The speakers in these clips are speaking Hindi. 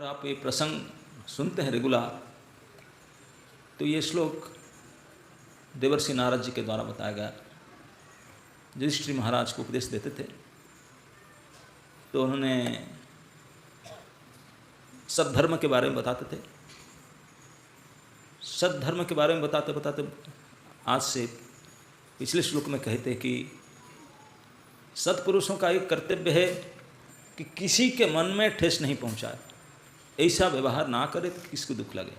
आप ये प्रसंग सुनते हैं रेगुलर, तो ये श्लोक देवर्षि नारद जी के द्वारा बताया गया। युधिष्ठिर महाराज को उपदेश देते थे, तो उन्होंने सद्धर्म के बारे में बताते थे। सद्धर्म के बारे में बताते बताते आज से पिछले श्लोक में कहते कि सत्पुरुषों का एक कर्तव्य है कि किसी के मन में ठेस नहीं पहुंचाए, ऐसा व्यवहार ना करे तो किसको दुख लगे।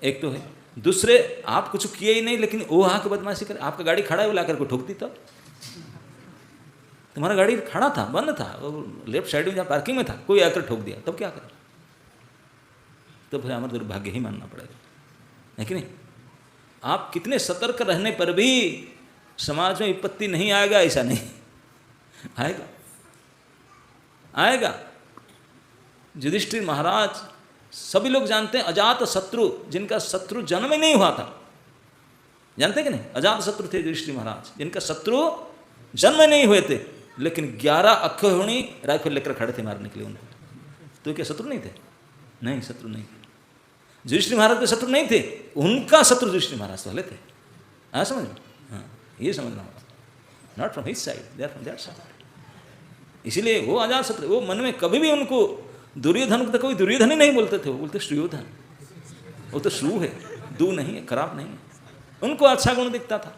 एक तो है, दूसरे आप कुछ किए ही नहीं लेकिन वो आके बदमाशी करे। आपका गाड़ी खड़ा है, वो लाकर को ठोक दी, तब तुम्हारा गाड़ी खड़ा था, बंद था, वो लेफ्ट साइड में जहाँ पार्किंग में था, कोई आकर ठोक दिया, तब क्या करें? तो फिर हमारा दुर्भाग्य ही मानना पड़ेगा, है कि नहीं? आप कितने सतर्क रहने पर भी समाज में विपत्ति नहीं आएगा, ऐसा नहीं आएगा, आएगा। युधिष्ठिर महाराज सभी लोग जानते हैं, अजात शत्रु, जिनका शत्रु जन्म में नहीं हुआ था, जानते कि नहीं? अजात शत्रु थे युधिष्ठिर महाराज, जिनका शत्रु जन्म में नहीं हुए थे, लेकिन 11 अक्षौहिणी राइफल लेकर खड़े थे मारने के लिए उनको। तो क्या शत्रु नहीं थे? नहीं, शत्रु नहीं थे। युधिष्ठिर महाराज के शत्रु नहीं थे, उनका शत्रु युधिष्ठिर महाराज वाले थे। हाँ, समझ में? हाँ, ये समझना होगा। Not from his side, they are from that side. इसीलिए वो अजात शत्रु, वो मन में कभी भी उनको दुर्योधन को तो कोई दुर्योधन ही नहीं बोलते थे, वो बोलते सुयोधन। वो तो सु है, दू नहीं है, खराब नहीं है। उनको अच्छा गुण दिखता था।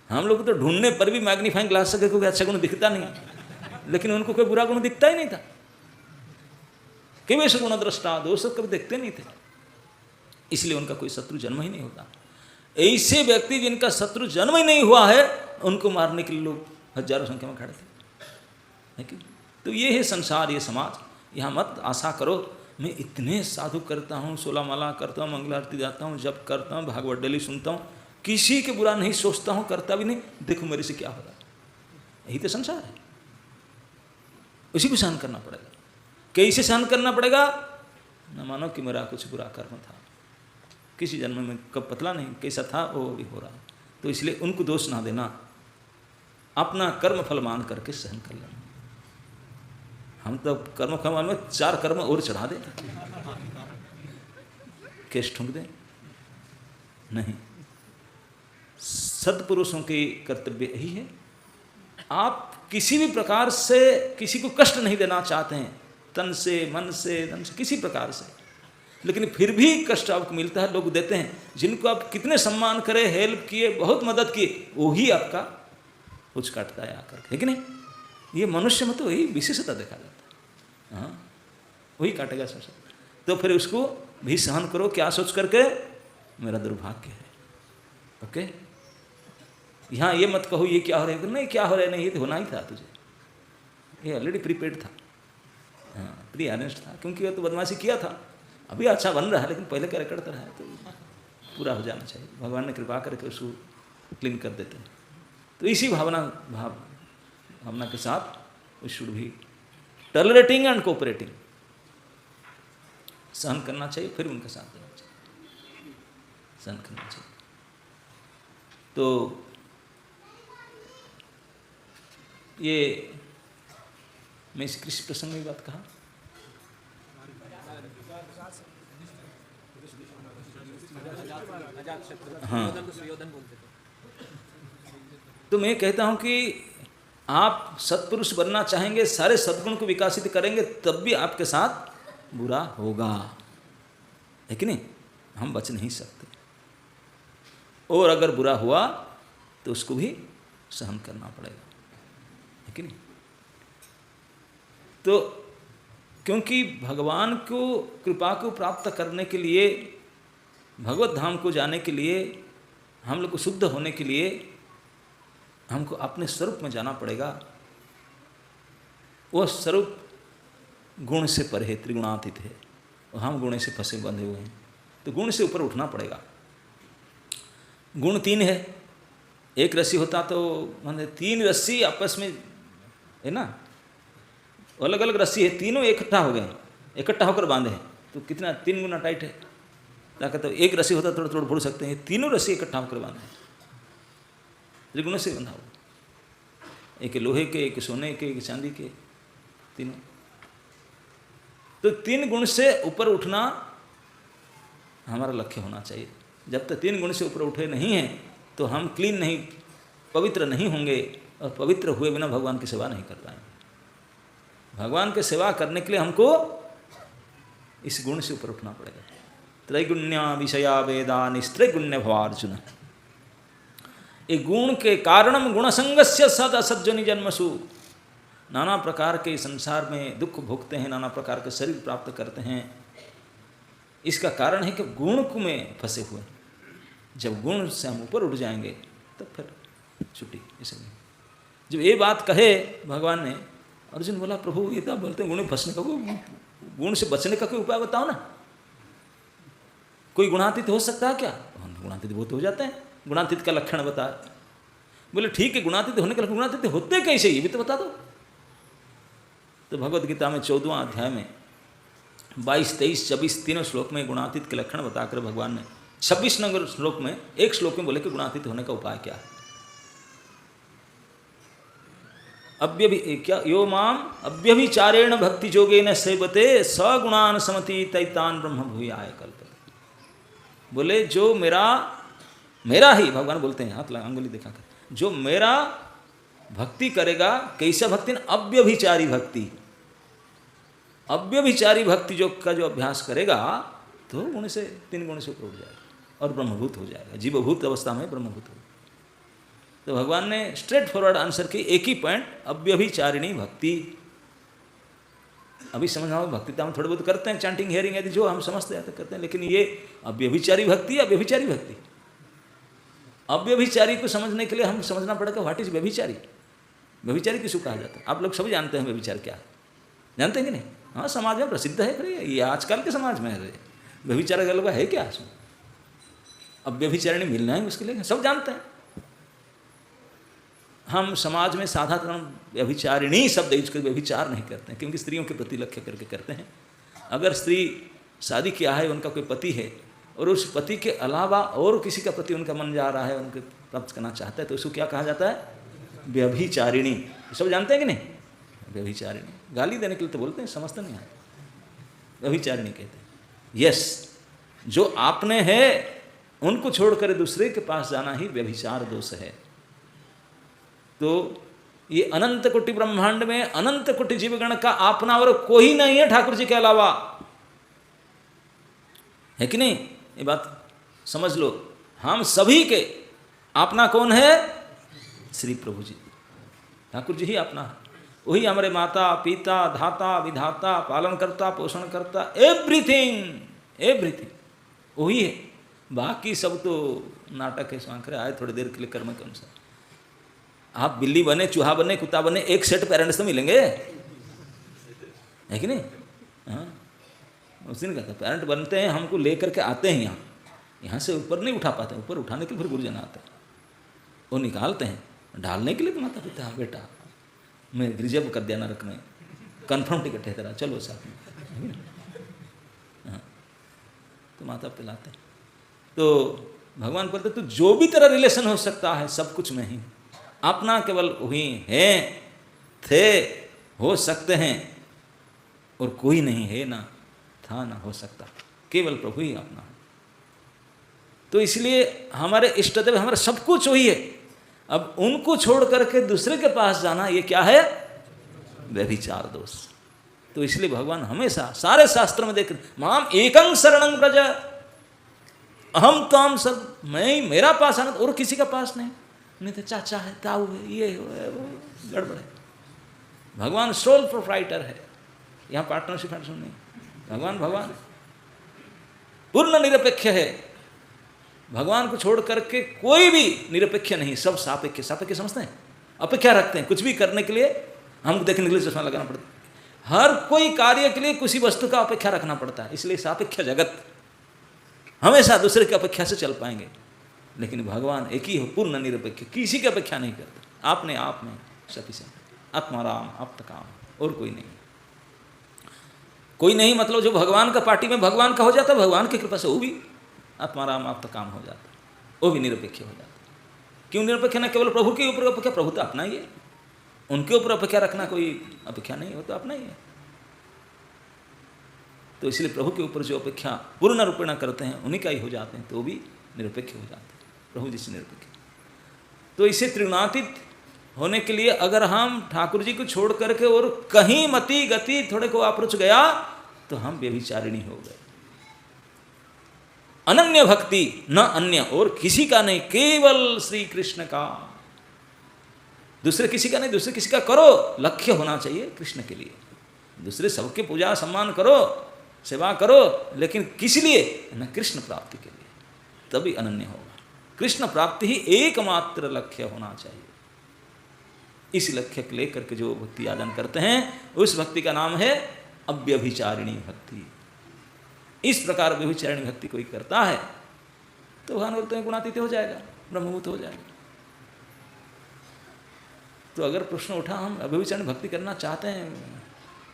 हम लोग तो ढूंढने पर भी मैग्नीफाइंग ग्लास से कोई अच्छा गुण दिखता नहीं, लेकिन उनको कोई बुरा गुण दिखता ही नहीं था। केवल गुण दृष्टा, दोष कभी देखते नहीं थे, इसलिए उनका कोई शत्रु जन्म ही नहीं होता। ऐसे व्यक्ति जिनका शत्रु जन्म ही नहीं हुआ है, उनको मारने के लिए लोग हजारों संख्या में खड़े थे। तो ये है संसार, ये समाज। यहाँ मत आशा करो मैं इतने साधु करता हूँ, 16 माला करता हूँ, मंगल आरती जाता हूँ, जप करता हूँ, भागवत डेली सुनता हूँ, किसी के बुरा नहीं सोचता हूँ, करता भी नहीं, देखो मेरे से क्या हो रहा है। यही तो संसार है, उसी को सहन करना पड़ेगा। कैसे सहन करना पड़ेगा? न मानो कि मेरा कुछ बुरा कर्म था, किसी जन्म में कब पतला नहीं कैसा था, वो भी हो रहा है। तो इसलिए उनको दोष ना देना, अपना कर्म फल मान करके सहन कर लेना। हम तो कर्म फल में 4 कर्म और चढ़ा दें, केस ठुक दें, नहीं। सत्पुरुषों की कर्तव्य यही है। आप किसी भी प्रकार से किसी को कष्ट नहीं देना चाहते हैं, तन से, मन से, धन से, किसी प्रकार से, लेकिन फिर भी कष्ट आपको मिलता है, लोग देते हैं। जिनको आप कितने सम्मान करें, हेल्प किए, बहुत मदद किए, वही आपका कुछ काटता है आकर, है कि नहीं? ये मनुष्य में तो वही विशेषता देखा जाता है। हाँ, वही काटेगा सबसे। तो फिर उसको भी सहन करो, क्या सोच करके? मेरा दुर्भाग्य है। ओके, यहाँ ये मत कहो ये क्या हो रहा है, नहीं क्या हो रहा है, नहीं ये तो होना ही था तुझे, ये ऑलरेडी प्रीपेड था। हाँ, प्री अरेंज्ड था, क्योंकि वो तो बदमाशी किया था, अभी अच्छा बन रहा है, लेकिन पहले क्या करता रहा है, तो पूरा हो जाना चाहिए। भगवान ने कृपा करके उसको क्लीन कर देते हैं। तो इसी भावना के साथ वी शुड भी टॉलरेटिंग एंड कोऑपरेटिंग, सहन करना चाहिए, फिर उनका साथ देना चाहिए, सहन करना चाहिए। तो ये मैं इस कृष्ण प्रसंग में बात कहा, हाँ, तो मैं कहता हूं कि आप सत्पुरुष बनना चाहेंगे, सारे सद्गुण को विकसित करेंगे, तब भी आपके साथ बुरा होगा, है कि नहीं? हम बच नहीं सकते। और अगर बुरा हुआ तो उसको भी सहन करना पड़ेगा, है कि नहीं? तो क्योंकि भगवान को कृपा को प्राप्त करने के लिए, भगवत धाम को जाने के लिए, हम लोग को शुद्ध होने के लिए हमको अपने स्वरूप में जाना पड़ेगा। वह स्वरूप गुण से परे है, त्रिगुणातीत है, और हम गुण से फंसे बंधे हुए हैं। तो गुण से ऊपर उठना पड़ेगा। गुण 3 है, एक रस्सी होता तो माने 3 रस्सी आपस में है ना, अलग अलग रस्सी है, तीनों इकट्ठा हो गए, इकट्ठा होकर बांधे हैं, तो कितना 3 गुना टाइट है। ताकि तो एक रस्सी होता थोड़ा थोड़ा भूल सकते हैं, तीनों रस्सी इकट्ठा होकर बांधे हैं, त्रिगुण से बंधा हुआ, एक लोहे के, एक सोने के, एक चांदी के, तीनों। तो 3 गुण से ऊपर उठना हमारा लक्ष्य होना चाहिए। जब तक 3 गुण से ऊपर उठे नहीं हैं तो हम क्लीन नहीं, पवित्र नहीं होंगे, और पवित्र हुए बिना भगवान की सेवा नहीं कर पाएंगे। भगवान की सेवा करने के लिए हमको इस गुण से ऊपर उठना पड़ेगा। त्रैगुण्य विषया वेदा निस्त्रैगुण्य भवार्जुन। ये गुण के कारणम गुणसंगस्य सद असज्जनि जन्मसु। नाना प्रकार के संसार में दुख भोगते हैं, नाना प्रकार के शरीर प्राप्त करते हैं। इसका कारण है कि गुण में फंसे हुए। जब गुण से हम ऊपर उठ जाएंगे तब फिर छुट्टी। इसलिए जब ये बात कहे भगवान ने, अर्जुन बोला प्रभु ये क्या बोलते हैं गुण में फंसने का, गुण से बचने का कोई उपाय बताओ ना। कोई गुणातीत हो सकता है क्या? गुणातीत बहुत हो जाते हैं, गुणातीत का लक्षण बता। बोले ठीक है, गुणातीत होने के लक्षण, गुणातीत होते कैसे ये भी तो बता दो। तो भगवद गीता में 14वां अध्याय में 22, 23, 24 तीनों श्लोक में गुणातीत के लक्षण बताकर भगवान ने 26 नंबर श्लोक में, एक श्लोक में बोले कि गुणातीत होने का उपाय क्या है। क्या यो माम अव्यभिचारेण भक्ति जोगेन सेवते सगुणान समति तैतान ब्रह्म भूयाय कल्पते। बोले जो मेरा ही, भगवान बोलते हैं हाथ लगा अंगुली दिखाकर, जो मेरा भक्ति करेगा, कैसा भक्ति? अव्यभिचारी भक्ति। अव्यभिचारी भक्ति जो अभ्यास करेगा तो गुण से 3 गुण से ऊपर उठ जाएगा और ब्रह्मभूत हो जाएगा। जीवभूत अवस्था में ब्रह्मभूत हो। तो भगवान ने स्ट्रेट फॉरवर्ड आंसर की, एक ही पॉइंट, अव्यभिचारिणी भक्ति। अभी समझना हो, भक्ति तो हम थोड़े बहुत करते हैं, चैंटिंग हियरिंग आदि जो हम समझते हैं तो करते हैं, लेकिन ये अव्यभिचारी भक्ति, अव्यभिचारी भक्ति। अव्यभिचारी को समझने के लिए हम समझना पड़ेगा व्हाट इज व्यभिचारी। व्यभिचारी किसको कहा जाता है? आप लोग सब जानते हैं व्यभिचार क्या है, जानते हैं कि नहीं? हाँ, समाज में प्रसिद्ध है। फिर ये आजकल के समाज में है व्यभिचार का है क्या? अब व्यभिचारिणी मिलना है उसके लिए, सब जानते हैं। हम समाज में साधारण व्यभिचारिणी शब्द यूज कर व्यभिचार नहीं करते हैं, क्योंकि स्त्रियों के प्रति लक्ष्य करके करते हैं। अगर स्त्री शादी किया है, उनका कोई पति है, और उस पति के अलावा और किसी का प्रति उनका मन जा रहा है, उनके प्राप्त करना चाहता है, तो उसको क्या कहा जाता है? व्यभिचारिणी। सब जानते हैं कि नहीं? व्यभिचारिणी गाली देने के लिए तो बोलते हैं, समझते नहीं है। व्यभिचारिणी कहते हैं। यस, जो आपने है उनको छोड़कर दूसरे के पास जाना ही व्यभिचार दोष है। तो ये अनंत कोटि ब्रह्मांड में अनंत कोटि जीवगण का अपना और कोई नहीं है ठाकुर जी के अलावा, है कि नहीं? ये बात समझ लो। हम सभी के अपना कौन है? श्री प्रभु जी, ठाकुर जी ही अपना है। वही हमारे माता पिता, धाता विधाता, पालन करता, पोषण करता, एवरीथिंग एवरीथिंग वही है। बाकी सब तो नाटक है, सांकरे आए थोड़ी देर के लिए कर्म के अनुसार। आप बिल्ली बने, चूहा बने, कुत्ता बने, एक सेट पेरेंट्स तो मिलेंगे, है कि नहीं? हाँ, उस दिन कहता पेरेंट बनते हैं, हमको लेकर के आते हैं यहाँ से ऊपर नहीं उठा पाते, ऊपर उठाने के लिए फिर गुरुजन आते हैं, वो निकालते हैं, डालने के लिए तो माता पिता, बेटा मैं रिजर्व कर दिया नरक में, कन्फर्म टिकट है तेरा, चलो साथ में। हाँ, तो माता पिलाते हैं। तो भगवान बोलते तो जो भी तेरा रिलेशन हो सकता है सब कुछ में ही, अपना केवल वही है, थे, हो सकते हैं, और कोई नहीं है, ना था ना हो सकता, केवल प्रभु ही अपना है। तो इसलिए हमारे इष्ट देव, हमारा सब कुछ वही है। अब उनको छोड़ करके दूसरे के पास जाना, ये क्या है? व्यभिचार दोष। तो इसलिए भगवान हमेशा सारे शास्त्र में देख, माम एकं शरणं व्रज, अहम काम सब, मैं मेरा पास आना, और किसी का पास नहीं तो चाचा है, ताऊ है, ये है, वो गड़बड़ है। भगवान सोल प्रोप्राइटर है, यहाँ पार्टनरशिप नहीं। भगवान पूर्ण निरपेक्ष है। भगवान को छोड़ करके कोई भी निरपेक्ष नहीं, सब सापेक्ष। सापेक्ष समझते हैं? अपेक्षा रखते हैं, कुछ भी करने के लिए हमको देखने के लिए चश्मा लगाना पड़ता है। हर कोई कार्य के लिए किसी वस्तु का अपेक्षा रखना पड़ता है। इसलिए सापेक्ष जगत, हमेशा दूसरे की अपेक्षा से चल पाएंगे। लेकिन भगवान एक ही हो, पूर्ण निरपेक्ष, किसी की अपेक्षा नहीं करते, आपने आप में सफिशिएंट, आत्माराम आप्तकाम, और कोई नहीं। कोई नहीं मतलब जो भगवान का पार्टी में भगवान का हो जाता है, भगवान की कृपा से वो भी आत्माराम आप काम हो जाता है, वो भी निरपेक्ष हो जाता है। क्यों निरपेक्ष? ना केवल प्रभु के ऊपर अपेक्षा, प्रभु तो अपना ही है, उनके ऊपर अपेक्षा रखना कोई अपेक्षा नहीं, हो तो अपना ही है। तो इसलिए प्रभु के ऊपर जो अपेक्षा पूर्ण रूपेण करते हैं उन्हीं का ही हो जाते हैं, तो भी निरपेक्ष हो जाते हैं, प्रभु जी से निरपेक्ष। तो इसे त्रिगुणातीत होने के लिए अगर हम ठाकुर जी को छोड़ करके और कहीं मति गति थोड़े को अप्रोच गया तो हम व्यभिचारिणी हो गए। अनन्य भक्ति, न अन्य और किसी का नहीं, केवल श्री कृष्ण का, दूसरे किसी का नहीं, दूसरे किसी का करो, लक्ष्य होना चाहिए कृष्ण के लिए। दूसरे सबके पूजा सम्मान करो, सेवा करो, लेकिन किस लिए न, कृष्ण प्राप्ति के लिए, तभी अनन्य होगा। कृष्ण प्राप्ति ही एकमात्र लक्ष्य होना चाहिए। इस लक्ष्य को लेकर के जो भक्ति आदान करते हैं उस भक्ति का नाम है अव्यभिचारिणी भक्ति। इस प्रकार व्यभिचारिणी भक्ति कोई करता है तो भगवान बोलते हैं गुणातीत हो जाएगा, ब्रह्मभूत हो जाएगा। तो अगर प्रश्न उठा हम अव्यभिचारिणी भक्ति करना चाहते हैं,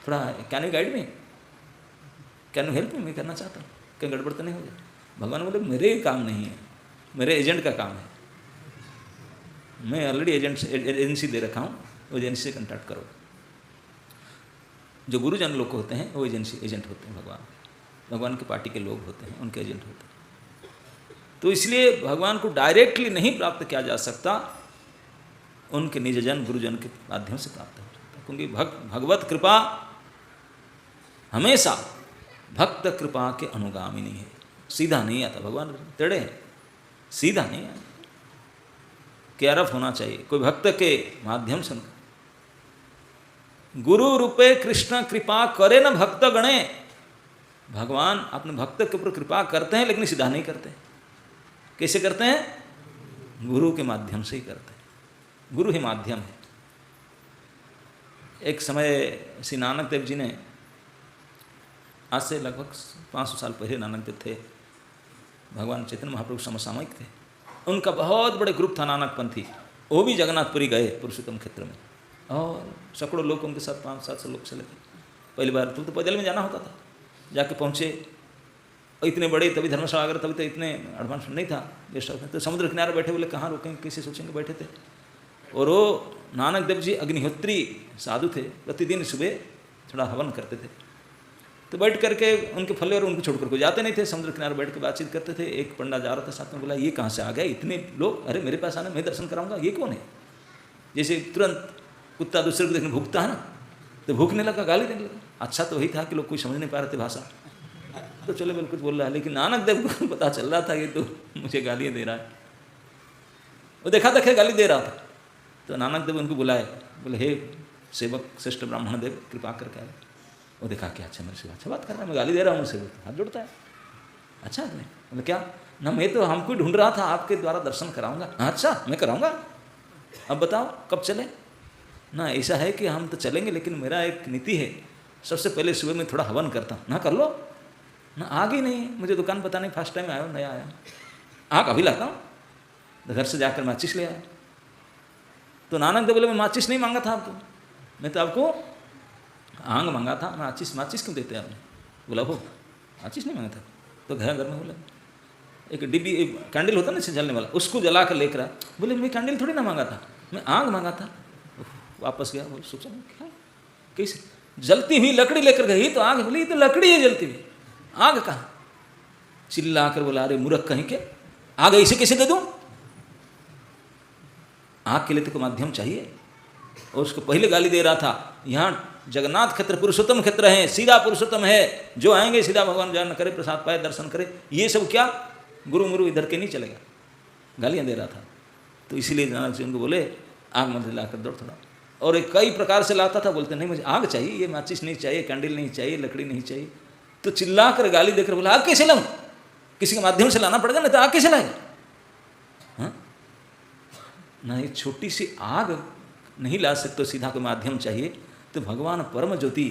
थोड़ा can you guide me, can you help me, मैं करना चाहता हूँ, कहीं गड़बड़ तो नहीं हो जाए। भगवान बोले मेरे काम नहीं है, मेरे एजेंट का काम है, मैं ऑलरेडी एजेंसी दे रखा हूँ, वो एजेंसी से कॉन्टैक्ट करो। जो गुरुजन लोग होते हैं वो एजेंट होते हैं, भगवान के पार्टी के लोग होते हैं, उनके एजेंट होते हैं। तो इसलिए भगवान को डायरेक्टली नहीं प्राप्त किया जा सकता, उनके निजजन गुरुजन के माध्यम से प्राप्त हो सकता है। क्योंकि भगवत कृपा हमेशा भक्त कृपा के अनुगामिनी है, सीधा नहीं आता। भगवान टेढ़े हैं, सीधा नहीं आता, क्यारफ होना चाहिए। कोई भक्त के माध्यम से गुरु रूपे कृष्ण कृपा करे न भक्त गणे। भगवान अपने भक्त के ऊपर कृपा करते हैं लेकिन सीधा नहीं करते। कैसे करते हैं? गुरु के माध्यम से ही करते हैं, गुरु ही माध्यम है। एक समय श्री नानक देव जी ने, आज से लगभग 500 साल पहले नानक देव थे, भगवान चैतन्य महाप्रभु समसामयिक थे, उनका बहुत बड़े ग्रुप था नानकपंथी, वो भी जगन्नाथपुरी गए पुरुषोत्तम क्षेत्र में, और सैकड़ों लोग उनके साथ 500-700 लोग चले गए। पहली बार तो पैदल में जाना होता था, जाके पहुँचे, इतने बड़े, तभी धर्मशाला अगर तभी तो इतने एडवांस नहीं था गेस्ट हाउस में, तो समुद्र किनारे बैठे, बोले कहाँ रुकेंगे, किसी सोचेंगे, बैठे थे। और वो नानक देव जी अग्निहोत्री साधु थे, प्रतिदिन सुबह थोड़ा हवन करते थे। तो बैठ करके उनके फले और उनको छोड़ कर कोई जाते नहीं थे, समुद्र किनारे बैठ के बातचीत करते थे। एक पंडा जा रहा था साथ में, बोला ये कहाँ से आ गया, इतने लोग, अरे मेरे पास आना, मैं दर्शन कराऊंगा, ये कौन है? जैसे तुरंत कुत्ता दूसरे को देखने भूखता है ना, तो भूखने लगा, गाली देने लगा। अच्छा तो वही था कि लोग कोई समझ नहीं पा रहे थे भाषा, तो चलो बिल्कुल बोल रहा है, लेकिन नानक देव को पता चल रहा था ये तो मुझे गालियाँ दे रहा है। वो देखा गाली दे रहा था, तो नानक देव उनको बुलाए, बोले हे सेवक श्रेष्ठ ब्राह्मण देव, कृपा करके आए। वो देखा कि अच्छा मेरे से अच्छा बात कर रहा है, मैं गाली दे रहा हूँ उसे, हाथ जोड़ता है। अच्छा नहीं, बोले क्या ना, मैं तो हमको ढूंढ रहा था, आपके द्वारा दर्शन कराऊंगा। अच्छा मैं कराऊंगा, अब बताओ कब चले? ना ऐसा है कि हम तो चलेंगे, लेकिन मेरा एक नीति है, सबसे पहले सुबह में थोड़ा हवन करता हूँ। ना कर लो ना, आगे नहीं, मुझे दुकान पता नहीं, फर्स्ट टाइम आया हूँ, नया आया हूँ, आग अभी लाता हूँ। तो घर से जाकर माचिस ले आया। तो नानक देव बोले मैं माचिस नहीं मांगा था आपको, मैं तो आपको आंग मांगा था, माचिस क्यों देते हैं आपने? बोला हो माचिस नहीं मांगा था। तो घर में बोला एक डिब्बी कैंडल होता ना इसे जलने वाला, उसको जला कर लेकर आया। बोले मैं कैंडल थोड़ी ना मांगा था, मैं आग मांगा था। वापस गया, बोले सोचा क्या कैसे जलती हुई लकड़ी लेकर गई, तो आग, बोली तो लकड़ी है जलती हुई, आग कहाँ? चिल्ला कर बोला अरे मूर्ख कहीं के, आग इसे कैसे दे दूं? आग के लिए तो माध्यम चाहिए। और उसको पहले गाली दे रहा था, यहाँ जगन्नाथ क्षेत्र पुरुषोत्तम क्षेत्र है, सीधा पुरुषोत्तम है, जो आएंगे सीधा भगवान जान करे, प्रसाद पाए, दर्शन करे, ये सब क्या गुरु मुरु इधर के नहीं चलेगा, गालियाँ दे रहा था। तो इसीलिए नानक जी उनको बोले आग मत लाकर दौड़ थोड़ा। और एक कई प्रकार से लाता था, बोलते नहीं मुझे आग चाहिए, ये माचिस नहीं चाहिए, कैंडल नहीं चाहिए, लकड़ी नहीं चाहिए। तो चिल्ला कर गाली देकर बोला आग कैसे लाऊं? किसी के माध्यम से लाना पड़ेगा, नहीं तो आग कैसे लाएगा? हाँ ना, ये छोटी सी आग नहीं ला सकते, सीधा कोई माध्यम चाहिए। तो भगवान परम ज्योति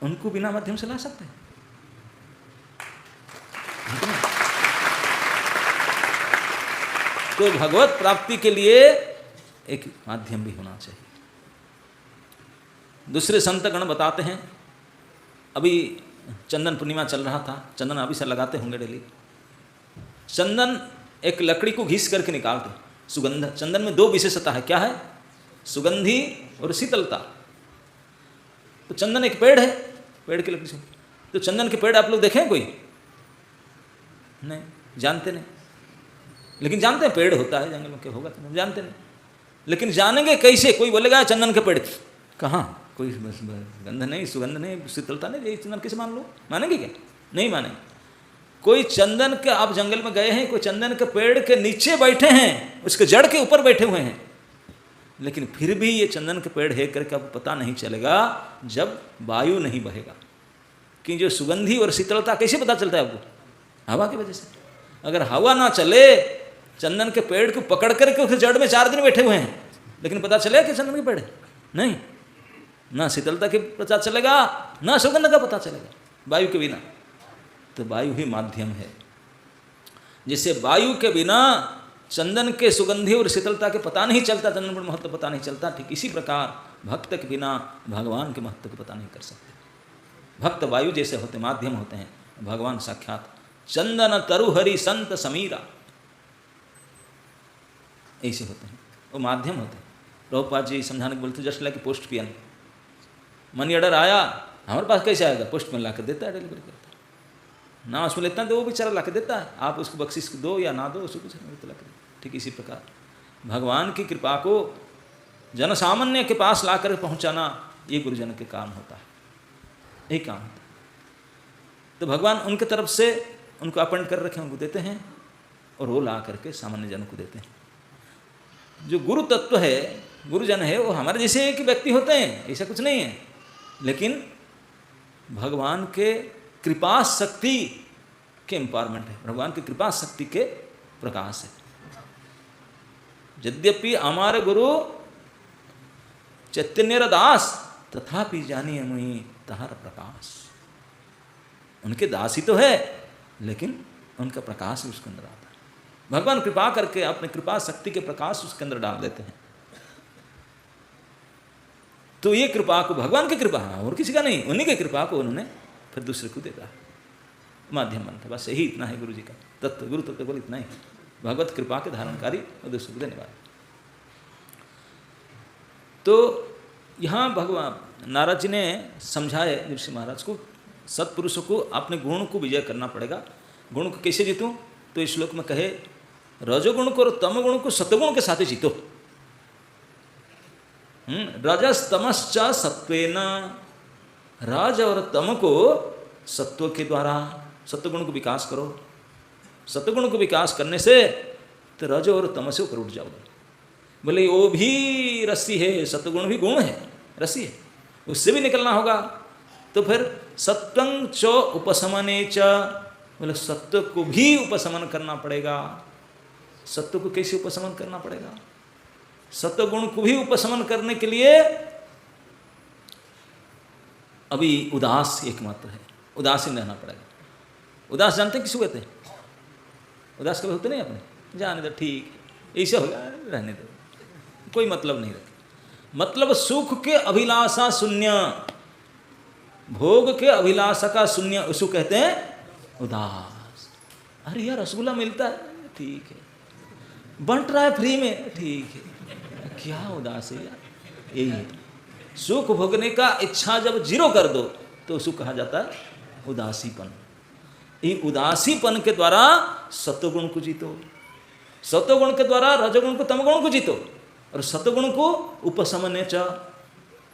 उनको बिना माध्यम से ला सकते हैं। तो भगवत प्राप्ति के लिए एक माध्यम भी होना चाहिए। दूसरे संत गण बताते हैं, अभी चंदन पूर्णिमा चल रहा था, चंदन अभी से लगाते होंगे डेली। चंदन एक लकड़ी को घिस करके निकालते, सुगंध। चंदन में दो विशेषता है, क्या है? सुगंधी और शीतलता। तो चंदन एक पेड़ है, पेड़ की लकड़ी से तो चंदन के पेड़ आप लोग देखें कोई? नहीं, जानते नहीं। लेकिन जानते हैं पेड़ होता है जंगल में, क्या होगा तो जानते नहीं। लेकिन जानेंगे कैसे? कोई बोलेगा चंदन के पेड़, कहाँ? कोई गंध नहीं, सुगंध नहीं, शीतलता नहीं, यही चंदन किसे मान लो? मानेंगे क्या? नहीं मानेंगे। कोई चंदन के, आप जंगल में गए हैं, कोई चंदन के पेड़ के नीचे बैठे हैं, उसके जड़ के ऊपर बैठे हुए हैं, लेकिन फिर भी ये चंदन के पेड़ है करके आपको पता नहीं चलेगा जब वायु नहीं बहेगा। कि जो सुगंधी और शीतलता कैसे पता चलता है आपको? हवा की वजह से। अगर हवा ना चले, चंदन के पेड़ को पकड़ करके उसके जड़ में 4 दिन बैठे हुए हैं, लेकिन पता चलेगा कि चंदन के पेड़ है? नहीं, ना शीतलता के पता चलेगा, ना सुगंध का पता चलेगा वायु के बिना। तो वायु ही माध्यम है। जिससे वायु के बिना चंदन के सुगंधी और शीतलता के पता नहीं चलता, चंदन पर महत्व पता नहीं चलता, ठीक इसी प्रकार भक्त के बिना भगवान के महत्व को पता नहीं कर सकते। भक्त वायु जैसे होते, माध्यम होते हैं, भगवान साक्षात चंदन तरु हरि संत समीरा ऐसे होते हैं, वो माध्यम होते हैं। प्रभुपाद जी समझाने को बोलते जस्ट लाइक पोस्ट पियन, मनी ऑर्डर आया हमारे पास, कैसे आएगा? पोस्ट में ला कर देता है, डिलीवरी करता है ना, उसमें लेता है तो वो बेचारा ला कर देता है, आप उसको बख्शिश दो या ना दो, उसको कुछ नहीं ला कर। ठीक इसी प्रकार भगवान की कृपा को जन सामान्य के पास ला कर पहुँचाना, ये गुरुजन के काम होता है, यही काम होता है। तो भगवान उनके तरफ से उनको अपॉइंट कर रखे, उनको देते हैं, और वो ला करके सामान्य जन को देते हैं। जो गुरु तत्व है, गुरुजन है, वो हमारे जैसे एक व्यक्ति होते हैं, ऐसा कुछ नहीं है, लेकिन भगवान के कृपा शक्ति के एम्पावरमेंट है, भगवान की कृपा शक्ति के प्रकाश है। यद्यपि हमारे गुरु चैतन्य दास, तथापि जानिए मुहि तहार प्रकाश। उनके दास ही तो है, लेकिन उनका प्रकाश भी उसके अंदर आता है। भगवान कृपा करके अपने कृपा शक्ति के प्रकाश उसके अंदर डाल देते हैं। तो ये कृपा को, भगवान की कृपा और किसी का नहीं, उन्हीं की कृपा को उन्होंने फिर दूसरे को देता है, माध्यम बनता है। बस यही इतना है गुरु जी का तत्व, गुरु तत्व बोल इतना ही, भगवत कृपा के धारणकारी और दूसरे को देने वाले। तो यहाँ भगवान नारद जी ने समझाए ऋषि महाराज को, सत्पुरुषों को अपने गुण को विजय करना पड़ेगा। गुण को कैसे जीतूं? तो इस श्लोक में कहे, रजोगुण को और तमगुण को सत्वगुण के साथ ही जीतो। रजस तमश्च सत्वेन, रज और तम को सत्व के द्वारा, सत्वगुण को विकास करो। सत्वगुण को विकास करने से तो रज और तम से ऊपर उठ जाओगे। बोले वो भी रस्सी है, सत्वगुण भी गुण है, रस्सी है, उससे भी निकलना होगा। तो फिर सत्वं च उपशमने च, बोले सत्व को भी उपशमन करना पड़ेगा। सत्व को कैसे उपशमन करना पड़ेगा? सत्वगुण को भी उपशमन करने के लिए अभी उदास एकमात्र है, उदासीन रहना पड़ेगा। उदास जानते हैं किसको कहते हैं? उदास कभी होते नहीं अपने, जाने दो, ठीक है, ऐसे होगा, रहने दो, कोई मतलब नहीं रखा। मतलब सुख के अभिलाषा शून्य, भोग के अभिलाषा का शून्य, उसको कहते हैं उदास। अरे यार रसगुल्ला मिलता है, ठीक है, बंट रहा है फ्री में, ठीक है, क्या उदास है यार। यही है, सुख भोगने का इच्छा जब जीरो कर दो तो उसको कहा जाता है उदासीपन। ये उदासीपन के द्वारा सत्वगुण को जीतो, सत्वगुण के द्वारा रजोगुण को तमगुण को जीतो, और सत्वगुण को उपशमने च,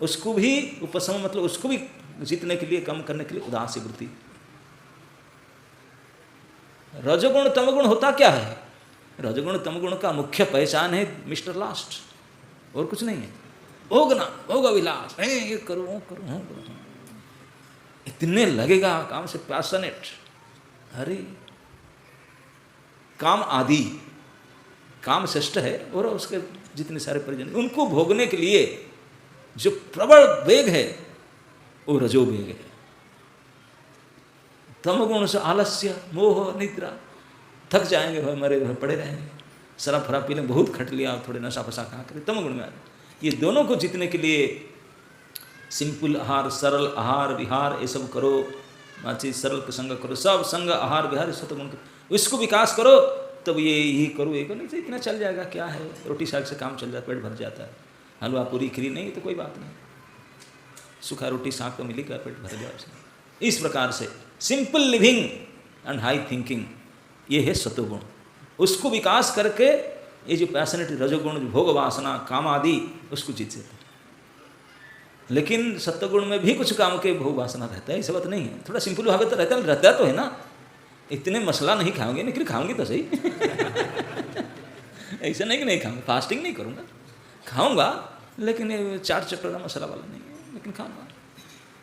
उसको भी उपशम मतलब उसको भी जीतने के लिए, कम करने के लिए उदासी वृत्ति। रजोगुण तमगुण होता क्या है? रजोगुण तमगुण का मुख्य पहचान है मिस्टर लास्ट, और कुछ नहीं है। भोगना, भोग अभिलाष, ये करो वो करो वो करो, इतने लगेगा काम से पैशनेट। अरे काम आदि, काम श्रेष्ठ है, और उसके जितने सारे परिजन, उनको भोगने के लिए जो प्रबल वेग है वो रजो वेग है। तमगुण से आलस्य, मोह, निद्रा, थक जाएंगे भाई, मरे भाई, पड़े रहेंगे, शराब फराब पी लें, बहुत खट लिया, थोड़े नशा फसा खा कर, तमगुण में आ जाए। ये दोनों को जीतने के लिए सिंपल आहार, सरल आहार विहार, ये सब करो, चीज सरल संग करो, सब संग आहार विहार, सत्वगुण इसको विकास करो, तब ये करो, ये करो, नहीं तो इतना चल जाएगा, क्या है, रोटी शाक से काम चल जाता, पेट भर जाता है। हलवा पूरी खीरी नहीं तो कोई बात नहीं, सूखा रोटी साग तो मिलेगा, पेट भर जाए, इस प्रकार से simple living and high thinking, ये है सत्वगुण। उसको विकास करके ये जो पैशनेट रजोगुण, भोग वासना, काम आदि, उसको जीत सकते हैं। लेकिन सत्वगुण में भी कुछ काम के भोग वासना रहता है, ऐसा बात नहीं है। थोड़ा सिंपल भाव तो रहता तो है ना, इतने मसला नहीं खाओगे, लेकिन खाऊंगी तो सही। ऐसा नहीं कि नहीं खाऊंगा, फास्टिंग नहीं करूँगा, खाऊंगा, लेकिन ये चाट चटोरा मसाला वाला नहीं है, लेकिन खाऊंगा।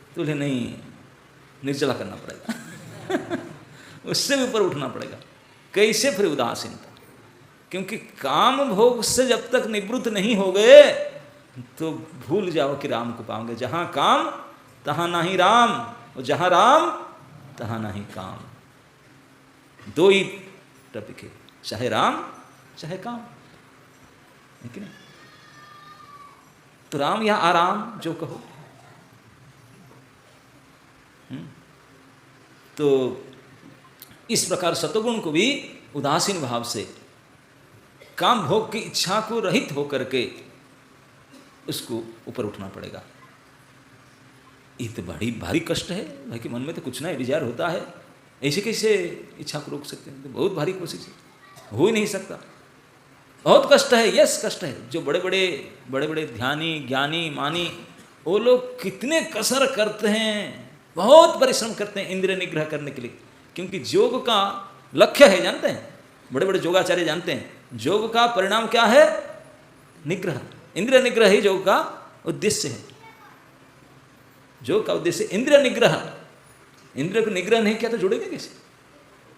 तो बोले नहीं, निर्जला करना पड़ेगा। उससे भी ऊपर उठना पड़ेगा। कैसे? फिर उदासीनता। क्योंकि काम भोग से जब तक निवृत्त नहीं हो गए तो भूल जाओ कि राम को पाओगे। जहाँ काम तहाँ नहीं राम, और जहाँ राम तहाँ नहीं काम। दो ही टॉपिक है, चाहे राम चाहे काम, है कि नहीं? तो राम या आराम जो कहो। तो इस प्रकार सत्वगुण को भी उदासीन भाव से, काम भोग की इच्छा को रहित होकर के उसको ऊपर उठना पड़ेगा। ये तो बड़ी भारी कष्ट है भाई, कि मन में तो कुछ ना डिजायर होता है, ऐसे कैसे इच्छा को रोक सकते हैं? तो बहुत भारी कोशिश है, हो ही नहीं सकता। बहुत कष्ट है, यस कष्ट है। जो बड़े बड़े ध्यानी, ज्ञानी, मानी, वो लोग कितने कसर करते हैं, बहुत परिश्रम करते हैं इंद्रिय निग्रह करने के लिए। क्योंकि योग का लक्ष्य है, जानते हैं, बड़े बड़े योगाचार्य जानते हैं, योग का परिणाम क्या है? निग्रह। इंद्रिय निग्रह ही योग का उद्देश्य है। योग का उद्देश्य इंद्रिय निग्रह। इंद्रिय को निग्रह नहीं किया तो जुड़ेगा कैसे?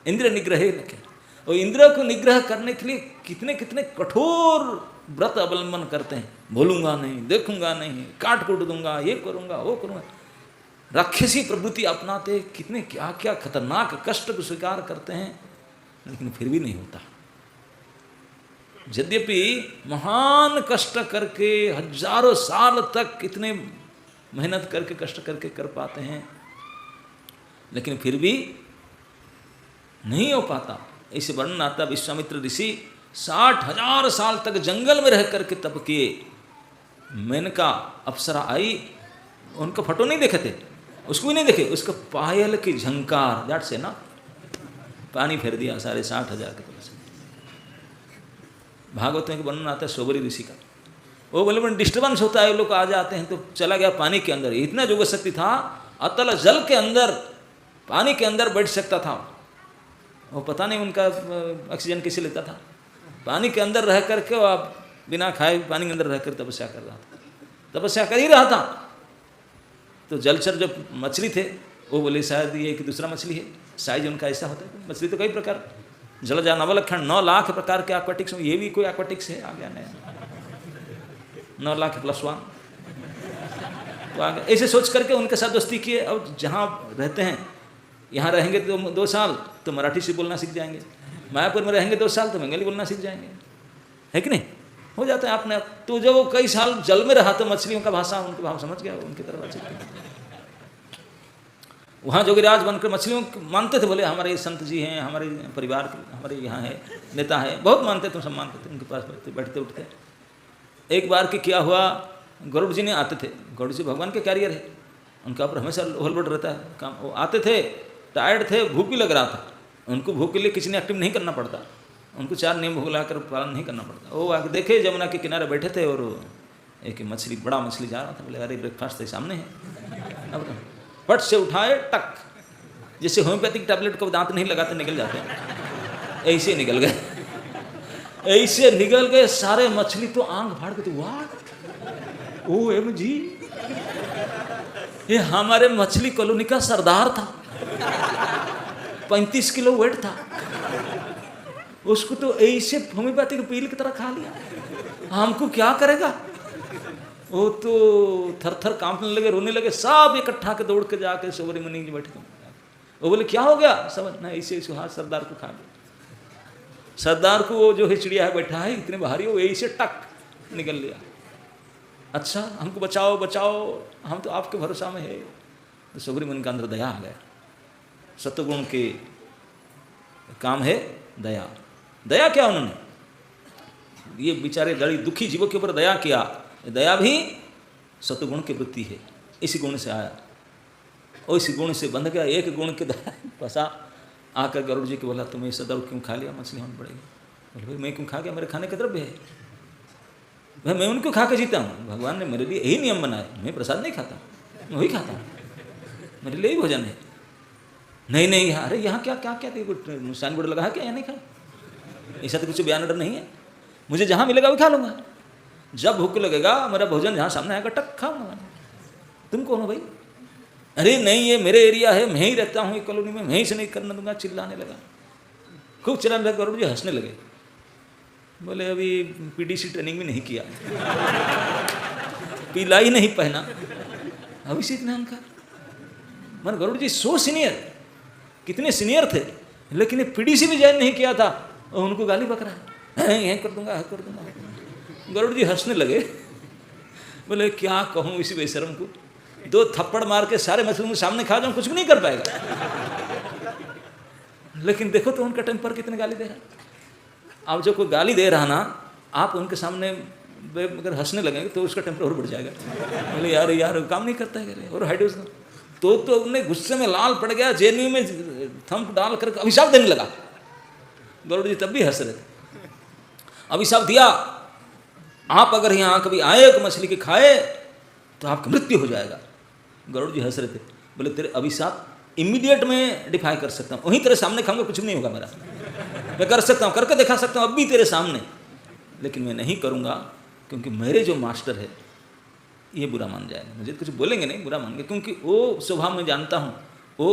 इंद्रिय निग्रह ही क्या? और इंद्रिय को निग्रह करने के लिए कितने कितने कठोर व्रत अवलंबन करते हैं। बोलूंगा नहीं, देखूंगा नहीं, काट कूट दूंगा, ये करूंगा, वो करूंगा, राक्षसी प्रवृत्ति अपनाते, कितने क्या क्या खतरनाक कष्ट को स्वीकार करते हैं, लेकिन फिर भी नहीं होता। यद्यपि महान कष्ट करके हजारों साल तक कितने मेहनत करके कष्ट करके कर पाते हैं, लेकिन फिर भी नहीं हो पाता। ऐसे वर्णन आता, विश्वामित्र ऋषि 60,000 साल तक जंगल में रह करके तप किए। मेनका अप्सरा आई, उनका फोटो नहीं देखे थे, उसको भी नहीं देखे, उसका पायल की झंकार जाट से ना पानी फेर दिया सारे 60,000 के तरफ से। भागवत में वर्णन आता है सोबरी ऋषि का, वो बोले बड़े डिस्टर्बेंस होता है, लोग आ जाते हैं, तो चला गया पानी के अंदर। इतना जोग शक्ति था, अतल जल के अंदर, पानी के अंदर बैठ सकता था वो। पता नहीं उनका ऑक्सीजन कैसे लेता था। पानी के अंदर रह करके वो आप बिना खाए पानी के अंदर रह कर तपस्या कर रहा था, तपस्या कर ही रहा था। तो जलचर जो मछली थे वो बोले शायद ये कि दूसरा मछली है, साइज उनका ऐसा होता है। मछली तो कई प्रकार, जलजा नवलक्षण 9 लाख प्रकार के एक्वाटिक्स में, ये भी कोई एक्वाटिक्स है, आ गया नया 9 लाख + 1। तो आगे ऐसे सोच करके उनके साथ दोस्ती किए। अब जहाँ रहते हैं, यहाँ रहेंगे तो 2 साल तो मराठी से बोलना सीख जाएंगे, मायापुर में रहेंगे 2 साल तो बंगाली बोलना सीख जाएंगे, है कि नहीं? हो जाता है आपने। तो जब वो कई साल जल में रहा तो मछलियों का भाषा, उनके भाव समझ गया, उनकी तरफ बातचीत। वहाँ जोगिराज बनकर मछलियों मानते थे, बोले हमारे संत जी हैं, हमारे परिवार के, हमारे यहाँ है नेता है, बहुत मानते थे, सब मानते थे, उनके पास बैठते उठते। एक बार कि क्या हुआ, गरुड़ जी ने आते थे, गरुड़ जी भगवान के कैरियर है, उनका ऊपर हमेशा होलबट रहता है काम। वो आते थे, टायर्ड थे, भूख भी लग रहा था उनको, भूख के लिए किसी ने एक्टिव नहीं करना पड़ता, उनको 4 नियम भूख लाकर पालन नहीं करना पड़ता। वो आके देखे जमुना के किनारे बैठे थे और एक मछली, बड़ा मछली जा रहा था, बोले अरे ब्रेकफास्ट तो सामने है। अब फट से उठाए, टक, जैसे होम्योपैथिक टैबलेट को दांत नहीं लगाते निकल जाते हैं, ऐसे निकल गए, ऐसे निकल गए सारे। मछली तो आंख फाड़ के, तो वाह OMG, ये हमारे मछली कॉलोनी का सरदार था, 35 किलो वेट था, उसको तो ऐसे होम्योपैथिक पील की तरह खा लिया, हमको क्या करेगा? वो तो थर थर कांपने लगे, रोने लगे, सब इकट्ठा के दौड़ के जाके सोबरी मुनि जी बैठे। वो बोले क्या हो गया? समझ ना, ऐसे ऐसे हाथ सरदार को खा लिया। सरदार को वो जो है चिड़िया है बैठा है, इतने भारी, वो ऐसे टक निकल लिया। अच्छा हमको बचाओ बचाओ, हम तो आपके भरोसा में है। तो सोबरी मुनि का अंदर दया आ गया। सत्वगुण के काम है दया। दया क्या उन्होंने, ये बेचारे गरीब दुखी जीवों के ऊपर दया किया। दया भी सत्वगुण की वृत्ति है, इसी गुण से आया। उस गुण से बंध गया, एक गुण के द्वारा फंसा। आकर गरुड़ जी को बोला तुम ये सदैव क्यों खा लिया, मछली होनी पड़ेगी। बोले भाई मैं क्यों खा गया, मेरे खाने का द्रव्य है भाई, मैं उनको खा के जीता हूँ। भगवान ने मेरे लिए यही नियम बनाया, मैं प्रसाद नहीं खाता, मैं वही खाता हूँ, मेरे लिए ही भोजन है। नहीं नहीं, अरे यहाँ क्या क्या क्या साइन बोर्ड लगा है क्या, यहाँ नहीं खा, ऐसा तो कुछ बयान ऑर्डर नहीं है, मुझे जहाँ मिलेगा वही खा लूँगा। जब भूख लगेगा मेरा भोजन जहाँ सामने आएगा टक खाऊंगा। तुम कौन हो भाई? अरे नहीं ये मेरे एरिया है, मैं ही रहता हूँ कॉलोनी में, मैं ही से नहीं करने दूंगा। चिल्लाने लगा, खूब चिल्लाने लगा। गरुड़ जी हंसने लगे, बोले अभी पीडीसी ट्रेनिंग भी नहीं किया, पीला ही नहीं पहना, अभी से इतना उनका मन। गरुड़ जी सो सीनियर, कितने सीनियर थे, लेकिन पीडीसी भी ज्वाइन नहीं किया था और उनको गाली बक रहा है, यहीं कर दूंगा, कर दूंगा। गरुड़ जी हंसने लगे, बोले क्या कहूँ इसी बेशरम को, 2 थप्पड़ मार के सारे मछलियों के सामने खा जाऊँ, कुछ भी नहीं कर पाएगा। लेकिन देखो तो उनका टेम्पर कितने गाली दे रहा। अब जो कोई गाली दे रहा ना, आप उनके सामने अगर हंसने लगेंगे तो उसका टेम्पर और बढ़ जाएगा। बोले यार यार काम नहीं करता है, और हाइड तो उन्हें गुस्से में लाल पड़ गया, जेल में थंप डाल कर अभिशाप देने लगा। गरुड़ जी तब भी हंस रहे थे। अभिशाप दिया, आप अगर यहाँ कभी आए एक मछली के खाए तो आपकी मृत्यु हो जाएगा। गरुड़ जी हंस रहे थे, बोले तेरे अभिशाप इमीडिएट में डिफाई कर सकता हूँ, वहीं तेरे सामने खाऊंगा, कुछ भी नहीं होगा मेरा, मैं कर सकता हूँ, करके दिखा सकता हूँ अब भी तेरे सामने, लेकिन मैं नहीं करूँगा क्योंकि मेरे जो मास्टर है ये बुरा मान जाएगा। मुझे कुछ बोलेंगे नहीं, बुरा मानेंगे, क्योंकि वो स्वभाव में जानता हूँ वो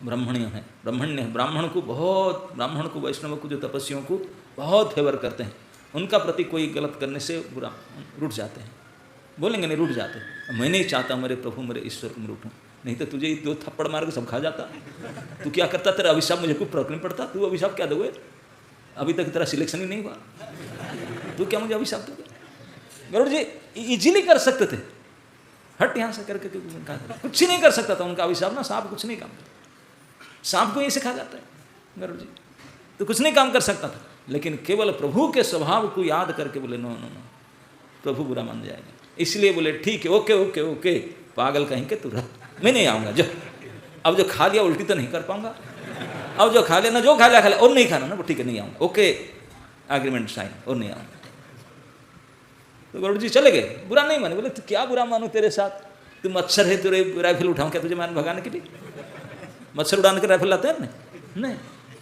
ब्राह्मण्य है, ब्राह्मण्य है। ब्राह्मण को बहुत, ब्राह्मण को, वैष्णव को, जो तपस्वियों को बहुत फेवर करते हैं, उनका प्रति कोई गलत करने से बुरा रूठ जाते हैं, बोलेंगे नहीं रूठ जाते। मैं नहीं चाहता मेरे प्रभु मेरे ईश्वर को मैं रूठूँ, नहीं तो तुझे 2 थप्पड़ मार के सब खा जाता। तू क्या करता, तेरा अभिशाप मुझे कुछ फर्क नहीं पड़ता, तू अभिशाप क्या दोगे, अभी तक तेरा सिलेक्शन ही नहीं हुआ, तू क्या मुझे अभिशाप दोगे। गरुड़ जी इजीली कर सकते थे, हट यहाँ से करके, कुछ ही नहीं कर सकता था उनका अभिशाप ना। सांप कुछ नहीं काम करता, सांप को ये सिखा जाता है गरुड़ जी, तो कुछ नहीं काम कर सकता था। लेकिन केवल प्रभु के स्वभाव को याद करके बोले नो नो नो, प्रभु बुरा मान जाएगा। इसलिए बोले ठीक है, ओके ओके ओके, पागल कहीं के तू रह, मैं नहीं आऊँगा। जो अब जो खा लिया उल्टी तो नहीं कर पाऊंगा, अब जो खा लिया ना, जो खा लिया खा लिया, और नहीं खाना ना, वो ठीक है नहीं आऊँगा, ओके एग्रीमेंट साइन, और नहीं आऊँगा। तो गरुड़ जी चले गए, बुरा नहीं माने। बोले तो क्या बुरा मानूं तेरे साथ, तू मच्छर है, तेरे राइफल उठाऊं क्या तुझे मान भगाने के लिए? मच्छर उड़ाने के राइफल लाते हैं नहीं,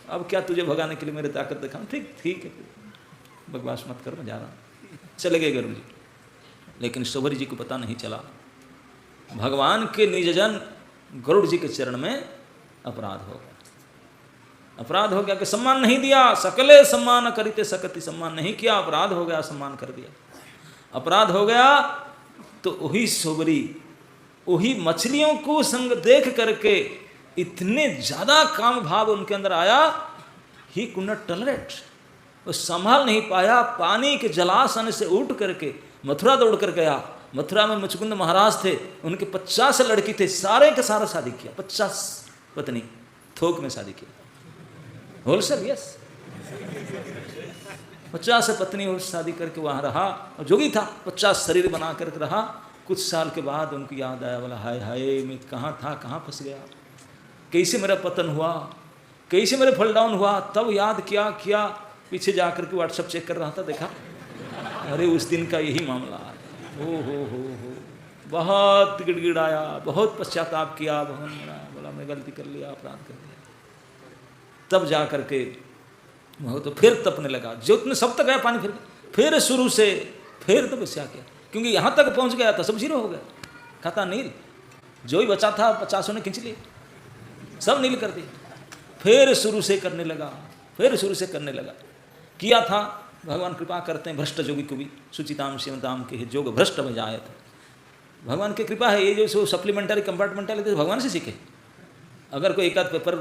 अब क्या तुझे भगाने के लिए मेरी ताकत दिखाऊं? ठीक ठीक है, बकवास मत कर, मैं जा रहा हूँ। चले गए गरुड़ जी। लेकिन शबरी जी को पता नहीं चला, भगवान के निजजन गरुड़ जी के चरण में अपराध हो गया। अपराध हो गया कि सम्मान नहीं दिया, सकले सम्मान करिते सकति, सम्मान नहीं किया, अपराध हो गया, सम्मान कर दिया। अपराध हो गया तो वही शबरी, वही मछलियों को संग देख करके इतने ज्यादा काम भाव उनके अंदर आया, ही कुड नॉट टॉलरेट, वो संभाल नहीं पाया। पानी के जलासन से उठ करके मथुरा दौड़ कर गया। मथुरा में मुचकुंद महाराज थे, उनके 50 लड़की थे, सारे का सारा शादी किया, 50 पत्नी थोक में शादी किया, होलसेल, यस 50 पत्नी और शादी करके वहाँ रहा, और जोगी था, 50 शरीर बना करके रहा। कुछ साल के बाद उनको याद आया, बोला हाय हाय मैं कहाँ था, कहाँ फंस गया, कैसे मेरा पतन हुआ, कैसे मेरे फॉल डाउन हुआ। तब याद किया, पीछे जा करके व्हाट्सएप चेक कर रहा था, देखा अरे उस दिन का यही मामला है। हो बहुत गिड़गिड़ाया, बहुत पश्चाताप किया, बहुत बोला मैं गलती कर लिया, अपराध कर लिया। तब जा करके वो तो फिर तपने लगा, जो उतने सब तक गया पानी, फिर शुरू से फिर तपस्या किया, क्योंकि यहाँ तक पहुँच गया था, सब जीरो हो गया, खाता नील, जो ही बचा था 50 ने खींच लिए, सब नील कर दिए। फिर शुरू से करने लगा, फिर शुरू से करने लगा। किया था, भगवान कृपा करते हैं भ्रष्ट जोगी को भी, सुचिताम शिवताम के जोग भ्रष्ट में जाए थे, भगवान की कृपा है। ये जो सप्लीमेंटरी कंपार्टमेंटरी थे, भगवान से सीखे। अगर कोई एक आध पेपर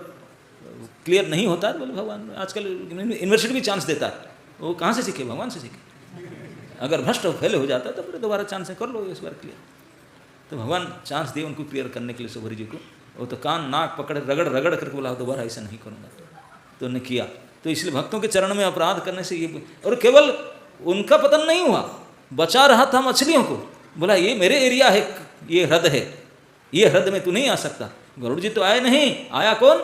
क्लियर नहीं होता है, बोले भगवान आजकल यूनिवर्सिटी भी चांस देता है, वो कहाँ से सीखे, भगवान से सीखे। अगर भ्रष्ट फेल हो जाता है तो फिर दोबारा चांस है, कर लो इस बार क्लियर। तो भगवान चांस दिए उनको क्लियर करने के लिए शबरी जी को। वो तो कान नाक पकड़े रगड़ रगड़ करके बोला दोबारा ऐसा नहीं करूँगा, तो उन्हें किया। तो इसलिए भक्तों के चरण में अपराध करने से ये, और केवल उनका पतन नहीं हुआ, बचा रहा था मछलियों को। बोला ये मेरे एरिया है, ये हृद है, ये हृद में तू नहीं आ सकता। गरुड़ जी तो आए नहीं, आया कौन?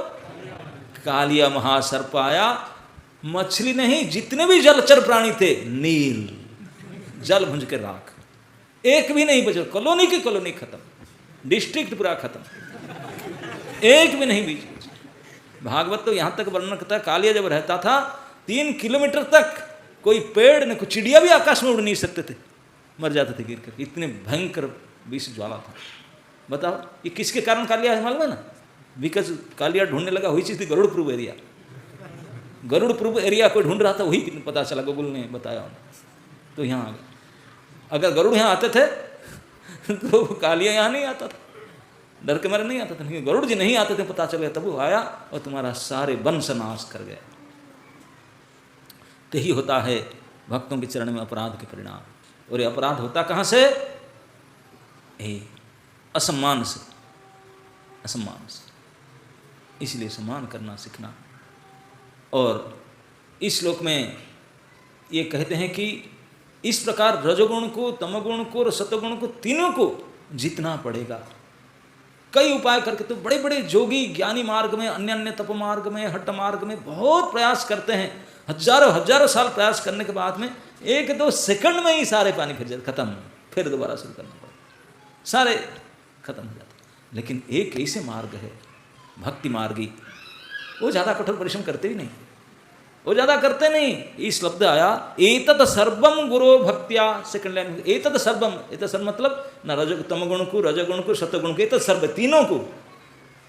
कालिया महासर्प आया। मछली नहीं, जितने भी जलचर प्राणी थे नील, जल भुंज के राख, एक भी नहीं बचा। कॉलोनी की कॉलोनी खत्म, डिस्ट्रिक्ट पूरा खत्म, एक भी नहीं बीच। भागवत तो यहां तक वर्णन करता है, कालिया जब रहता था 3 किलोमीटर तक कोई पेड़ न कोई चिड़िया भी आकाश में उड़ नहीं सकते थे, मर जाते थे गिर कर, इतने भयंकर विष ज्वाला था। बताओ ये किसके कारण कालिया है मालूम है ना? बिकॉज कालिया ढूंढने लगा, हुई चीज थी गरुड़पुर एरिया। गरुड़पुर एरिया कोई ढूंढ रहा था, वही पता चला, गूगल ने बताया। तो यहाँ आ गया। अगर गरुड़ यहाँ आते थे तो कालिया यहाँ नहीं आता था, डर के मारे नहीं आता था। लेकिन गरुड़ जी नहीं आते थे, पता चल गया, तब वो आया और तुम्हारा सारे वंश नाश कर गया। तो ही होता है भक्तों के चरण में अपराध के परिणाम। और ये अपराध होता कहाँ से? असम्मान से, असम्मान से। इसलिए सम्मान करना सीखना। और इस श्लोक में ये कहते हैं कि इस प्रकार रजोगुण को, तमोगुण को और सतोगुण को, तीनों को जीतना पड़ेगा। कई उपाय करके तो बड़े बड़े जोगी ज्ञानी मार्ग में, अन्य अन्य तप मार्ग में, हठ मार्ग में बहुत प्रयास करते हैं। हजारों हजारों साल प्रयास करने के बाद में 1-2 सेकंड में ही सारे पानी फिर जाते, खत्म, फिर दोबारा शुरू करना पड़ता, सारे खत्म हो जाते। लेकिन एक ऐसे मार्ग है भक्ति मार्गी, वो ज़्यादा कठोर परिश्रम करते ही नहीं, वो ज़्यादा करते नहीं। ये शब्द आया एतत् सर्वम गुरो भक्त्या, सेकंड लाइन में एतत् सर्वम। एतत् सर्व मतलब न तमगुण को, रजगुण को, सतगुण को, एतत् सर्व, तीनों को।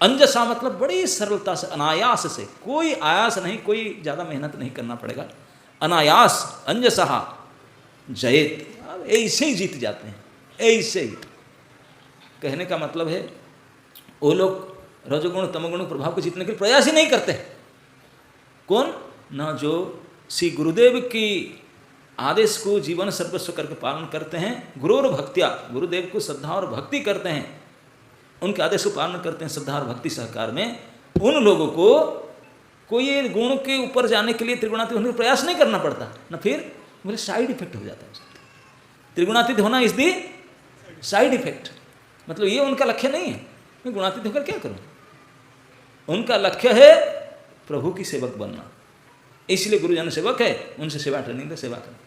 अंजसा मतलब बड़ी सरलता से, अनायास से, कोई आयास नहीं, कोई ज़्यादा मेहनत नहीं करना पड़ेगा, अनायास। अंजसा जयेत, ऐसे ही जीत जाते हैं, ऐसे ही। कहने का मतलब है वो लोग रजोगुण तमगुण प्रभाव को जीतने के लिए प्रयास ही नहीं करते। कौन? ना जो श्री गुरुदेव की आदेश को जीवन सर्वस्व करके पालन करते हैं, गुरु और भक्तिया, गुरुदेव को श्रद्धा और भक्ति करते हैं, उनके आदेश को पालन करते हैं श्रद्धा और भक्ति सहकार में, उन लोगों को कोई गुण के ऊपर जाने के लिए त्रिगुणातीत होने का प्रयास नहीं करना पड़ता। ना फिर बोले साइड इफेक्ट हो जाता है। त्रिगुणातीत होना इज दी साइड इफेक्ट, मतलब ये उनका लक्ष्य नहीं है। मैं गुणातीत होकर क्या करूं? उनका लक्ष्य है प्रभु की सेवक बनना, इसलिए गुरुजन सेवक है, उनसे सेवा ट्रेनिंग दे, सेवा करना।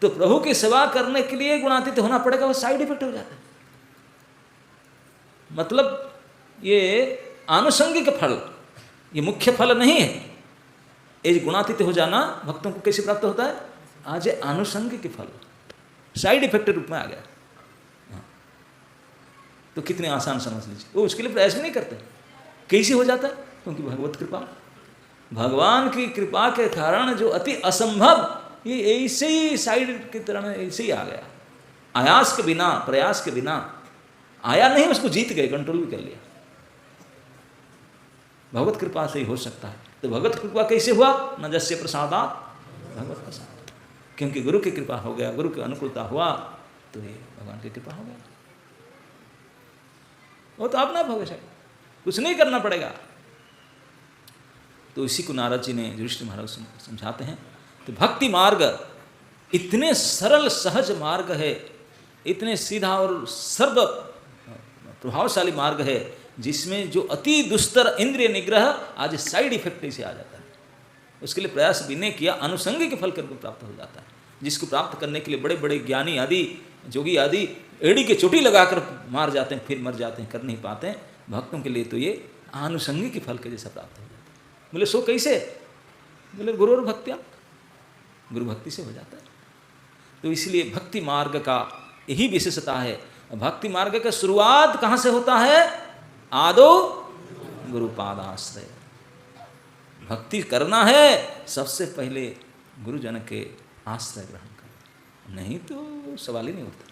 तो प्रभु की सेवा करने के लिए गुणातीत होना पड़ेगा, वो साइड इफेक्ट हो जाता है। मतलब ये आनुषंगिक फल, ये मुख्य फल नहीं है। ये गुणातीत हो जाना भक्तों को कैसे प्राप्त होता है? आज ये आनुषंगिक फल साइड इफेक्ट रूप में आ गया। तो कितने आसान समझ लीजिए, वो उसके लिए प्रयास भी नहीं करते। कैसे हो जाता है? क्योंकि भगवत कृपा, भगवान की कृपा के कारण जो अति असंभव, ये ऐसे ही साइड की तरह ऐसे ही आ गया, आयास के बिना, प्रयास के बिना आया नहीं, उसको जीत गए, कंट्रोल भी कर लिया। भगवत कृपा से ही हो सकता है। तो भगवत कृपा कैसे हुआ? न जस्य प्रसादात् भगवत प्रसाद, क्योंकि गुरु की कृपा हो गया, गुरु की अनुकूलता हुआ, तो ये भगवान की कृपा हो गया। वो तो अपना भविष्य है, कुछ नहीं करना पड़ेगा। तो इसी को नारद जी ने युधिष्ठिर महाराज समझाते हैं। तो भक्ति मार्ग इतने सरल सहज मार्ग है, इतने सीधा और सर्व प्रभावशाली मार्ग है, जिसमें जो अति दुस्तर इंद्रिय निग्रह आज साइड इफेक्ट से आ जाता है। उसके लिए प्रयास भी नहीं किया, अनुसंगिक फल करके प्राप्त हो जाता है, जिसको प्राप्त करने के लिए बड़े बड़े ज्ञानी आदि, जोगी आदि एड़ी के चोटी लगाकर मार जाते हैं, फिर मर जाते हैं, कर नहीं पाते हैं। भक्तों के लिए तो ये आनुषंगिक फल के जैसा प्राप्त हो जाता है। बोले सो कैसे? बोले गुरु और भक्तिया, गुरु भक्ति से हो जाता है। तो इसलिए भक्ति मार्ग का यही विशेषता है। भक्ति मार्ग का शुरुआत कहाँ से होता है? आदो गुरुपादाश्रय। भक्ति करना है सबसे पहले गुरुजन के आश्रय ग्रहण कर, नहीं तो सवाल ही नहीं उठता।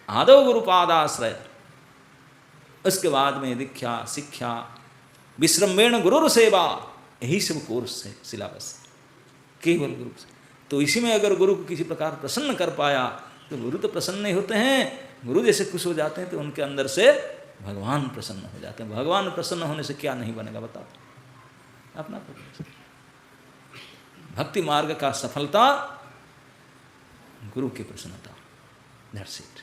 आदो गुरुपादाश्रय, उसके बाद में दीक्षा, शिक्षा, विश्रम्भेण गुरुर सेवा, यही सब कोर्स है, सिलेबस केवल गुरु से। तो इसी में अगर गुरु को किसी प्रकार प्रसन्न कर पाया तो गुरु तो प्रसन्न नहीं होते हैं, गुरु जैसे खुश हो जाते हैं तो उनके अंदर से भगवान प्रसन्न हो जाते हैं। भगवान प्रसन्न होने से क्या नहीं बनेगा बताओ? अपना भक्ति मार्ग का सफलता गुरु की प्रसन्नता, दैट्स इट,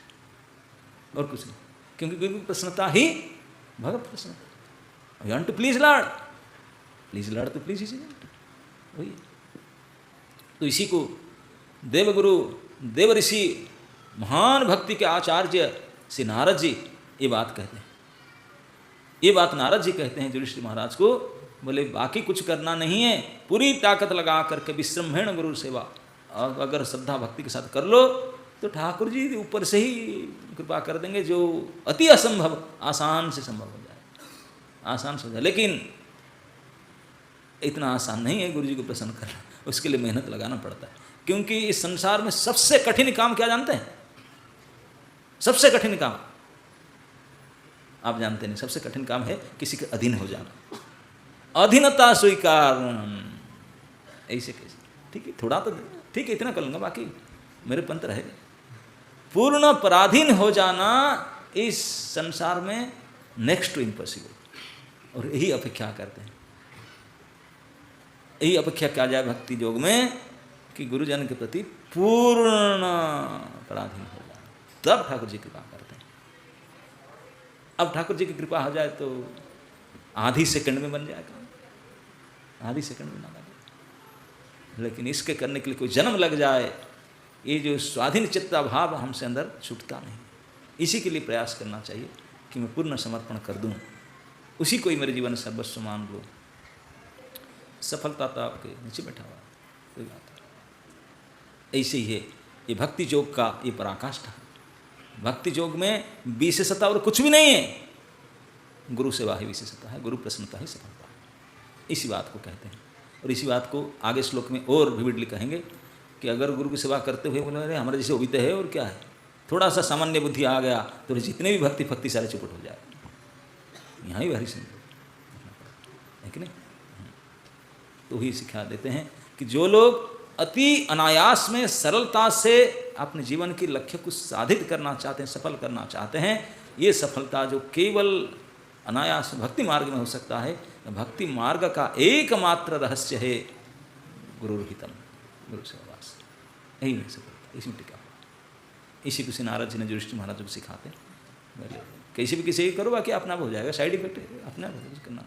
और कुछ नहीं। क्योंकि गुरु की प्रसन्नता ही भगत प्रश्न, you want to please lord, please lord तो प्लीज इसी वही। तो इसी को देवगुरु देव ऋषि महान भक्ति के आचार्य श्री नारद जी ये बात कहते हैं। ये बात नारद जी कहते हैं युधिष्ठिर महाराज को, बोले बाकी कुछ करना नहीं है, पूरी ताकत लगा करके विश्रम्भेण गुरु सेवा, और अगर श्रद्धा भक्ति के साथ कर लो तो ठाकुर जी ऊपर से ही कृपा कर देंगे, जो अति असंभव आसान से संभव हो जाए, आसान से हो जाए। लेकिन इतना आसान नहीं है गुरु जी को प्रसन्न करना, उसके लिए मेहनत लगाना पड़ता है। क्योंकि इस संसार में सबसे कठिन काम क्या जानते हैं? सबसे कठिन काम आप जानते नहीं, सबसे कठिन काम है किसी के अधीन हो जाना, अधीनता स्वीकार। ऐसे कैसे? ठीक है, थोड़ा तो ठीक है, इतना कर लूँगा, बाकी मेरे पंथ रहेगा। पूर्ण पराधीन हो जाना इस संसार में नेक्स्ट टू इम्पॉसिबल, और यही अपेक्षा करते हैं। यही अपेक्षा किया जाए भक्ति योग में कि गुरुजन के प्रति पूर्ण पराधीन हो जाए, तब ठाकुर जी कृपा करते हैं। अब ठाकुर जी की कृपा हो जाए तो आधी सेकंड में बन जाए काम, आधी सेकंड में ना लगे। लेकिन इसके करने के लिए कोई जन्म लग जाए, ये जो स्वाधीन चित्ता भाव हमसे अंदर छूटता नहीं। इसी के लिए प्रयास करना चाहिए कि मैं पूर्ण समर्पण कर दूं, उसी को ही मेरे जीवन सर्वस्व मान लो। सफलता तो आपके नीचे बैठा हुआ, कोई बात नहीं। ऐसे ही है ये भक्ति योग का ये पराकाष्ठा। भक्ति योग में विशेषता और कुछ भी नहीं है, गुरु सेवा ही विशेषता है, गुरु प्रसन्नता ही सफलता है। इसी बात को कहते हैं, और इसी बात को आगे श्लोक में और विविडली कहेंगे कि अगर गुरु की सेवा करते हुए बोले अरे हमारे जैसे उबित है और क्या है, थोड़ा सा सामान्य बुद्धि आ गया तो जितने भी भक्ति सारे चुपट हो जाए। यहाँ ही भारी संभव है कि नहीं? तो ही सिखा देते हैं कि जो लोग अति अनायास में सरलता से अपने जीवन के लक्ष्य को साधित करना चाहते हैं, सफल करना चाहते हैं, ये सफलता जो केवल अनायास भक्ति मार्ग में हो सकता है, भक्ति मार्ग का एकमात्र रहस्य है गुरुहितम, गुरु सेवावास। यही नहीं सफलता, इसी में टिका हुआ। इसी को नारद जी ने युधिष्ठिर महाराज को सिखाते हैं, कैसे भी किसी करो बाकी अपना हो जाएगा, साइड इफेक्ट अपने आप करना।